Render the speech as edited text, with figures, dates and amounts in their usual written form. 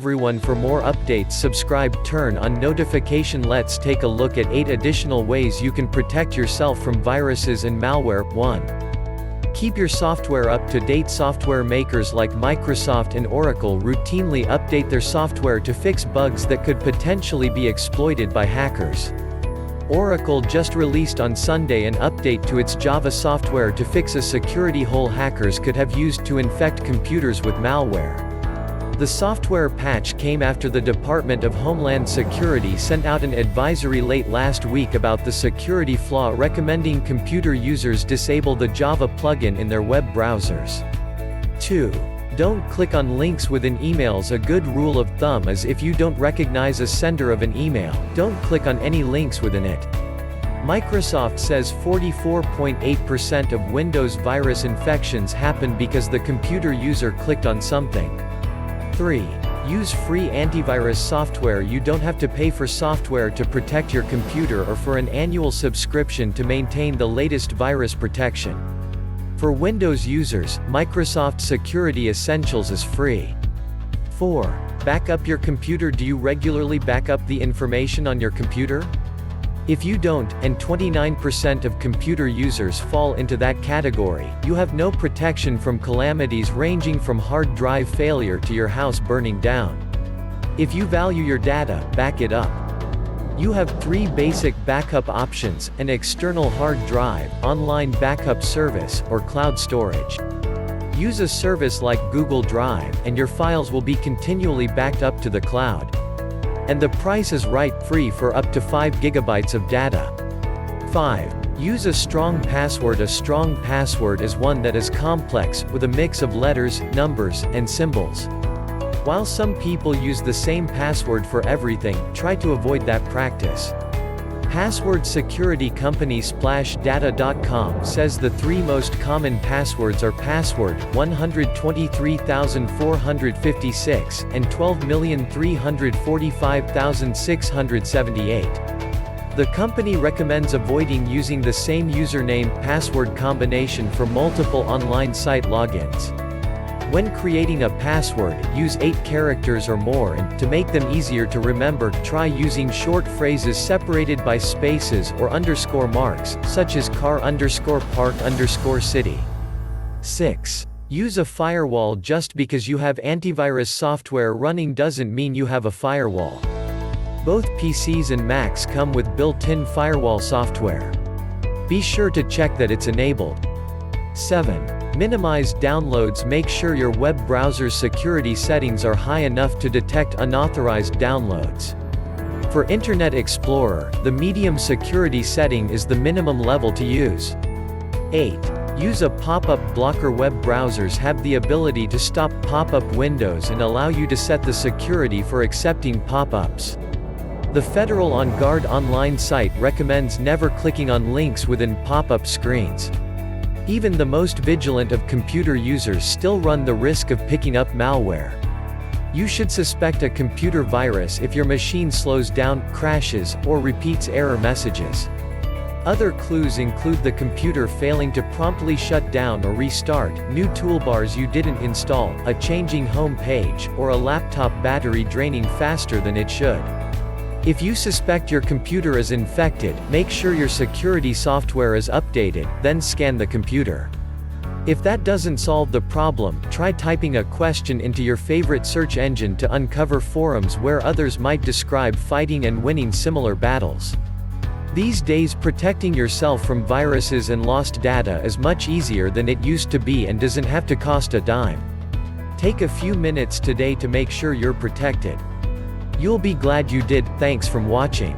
everyone. For more updates, subscribe, turn on notification. Let's take a look at 8 additional ways you can protect yourself from viruses and malware. 1. Keep your software up to date. Software makers like Microsoft and Oracle routinely update their software to fix bugs that could potentially be exploited by hackers. Oracle just released on Sunday an update to its Java software to fix a security hole hackers could have used to infect computers with malware. The software patch came after the Department of Homeland Security sent out an advisory late last week about the security flaw, recommending computer users disable the Java plugin in their web browsers. 2. Don't click on links within emails. A good rule of thumb is if you don't recognize a sender of an email, don't click on any links within it. Microsoft says 44.8% of Windows virus infections happen because the computer user clicked on something. 3. Use free antivirus software. You don't have to pay for software to protect your computer or for an annual subscription to maintain the latest virus protection. For Windows users, Microsoft Security Essentials is free. 4. Back up your computer. Do you regularly back up the information on your computer? If you don't, and 29% of computer users fall into that category, you have no protection from calamities ranging from hard drive failure to your house burning down. If you value your data, back it up. You have 3 basic backup options: an external hard drive, online backup service, or cloud storage. Use a service like Google Drive, and your files will be continually backed up to the cloud. And the price is right, free for up to 5 GB of data. 5. Use a strong password. A strong password is one that is complex, with a mix of letters, numbers, and symbols. While some people use the same password for everything, try to avoid that practice. Password security company splashdata.com says the 3 most common passwords are password 123,456 and 12,345,678. The company recommends avoiding using the same username password combination for multiple online site logins. When creating a password, use 8 characters or more, and, to make them easier to remember, try using short phrases separated by spaces or underscore marks, such as car_park_city. 6. Use a firewall. Just because you have antivirus software running doesn't mean you have a firewall. Both PCs and Macs come with built-in firewall software. Be sure to check that it's enabled. 7. Minimize downloads. Make sure your web browser's security settings are high enough to detect unauthorized downloads. For Internet Explorer, the medium security setting is the minimum level to use. 8. Use a pop-up blocker. Web browsers have the ability to stop pop-up windows and allow you to set the security for accepting pop-ups. The Federal On Guard online site recommends never clicking on links within pop-up screens. Even the most vigilant of computer users still run the risk of picking up malware. You should suspect a computer virus if your machine slows down, crashes, or repeats error messages. Other clues include the computer failing to promptly shut down or restart, new toolbars you didn't install, a changing home page, or a laptop battery draining faster than it should. If you suspect your computer is infected, make sure your security software is updated, then scan the computer. If that doesn't solve the problem, try typing a question into your favorite search engine to uncover forums where others might describe fighting and winning similar battles. These days, protecting yourself from viruses and lost data is much easier than it used to be and doesn't have to cost a dime. Take a few minutes today to make sure you're protected. You'll be glad you did. Thanks for watching.